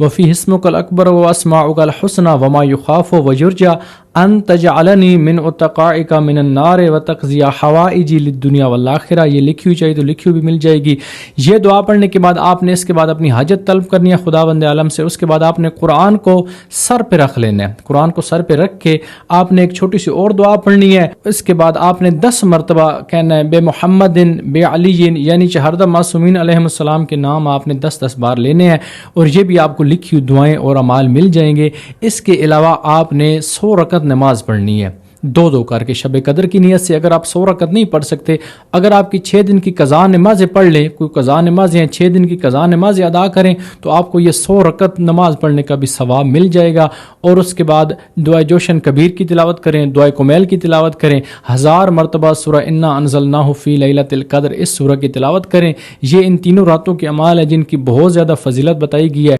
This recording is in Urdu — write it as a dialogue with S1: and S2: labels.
S1: وفی اسمک الاکبر و اسماؤک الحسنى وما یخاف ویرجى ان تجعلنی من اتقائک من النار وتقضی حوائجی للدنیا والآخرہ. یہ لکھی ہوئی چاہیے تو لکھی ہوئی بھی مل جائے گی. یہ دعا پڑھنے کے بعد آپ نے اس کے بعد اپنی حاجت طلب کرنی ہے خداوند عالم سے. اس کے بعد آپ نے قرآن کو سر پہ رکھ لینا ہے. قرآن کو سر پہ رکھ کے آپ نے ایک چھوٹی سی اور دعا پڑھنی ہے. اس کے بعد آپ نے 10 مرتبہ کہنا ہے بے محمد بے علی، یعنی کہ ہر دم معصومین علیہم السلام کے نام آپ نے 10 بار لینے ہیں. اور یہ بھی آپ کو لکھی ہوئی دعائیں اور اعمال مل جائیں گے. اس کے علاوہ آپ نے 100 رکعت نماز پڑھنی ہے 2 کر کے شب قدر کی نیت سے. اگر آپ 100 رکعت نہیں پڑھ سکتے، اگر آپ کی 6 دن کی قضا نمازیں پڑھ لیں، کوئی قضا نمازیں ہیں 6 دن کی قضا نمازیں ادا کریں، تو آپ کو یہ 100 رکعت نماز پڑھنے کا بھی ثواب مل جائے گا. اور اس کے بعد دعائے جوشن کبیر کی تلاوت کریں، دعائے کمیل کی تلاوت کریں، 1000 مرتبہ سورہ انا انزلناہ فی لیلۃ القدر اس سورہ کی تلاوت کریں. یہ ان تینوں راتوں کے اعمال ہیں جن کی بہت زیادہ فضیلت بتائی گئی ہے.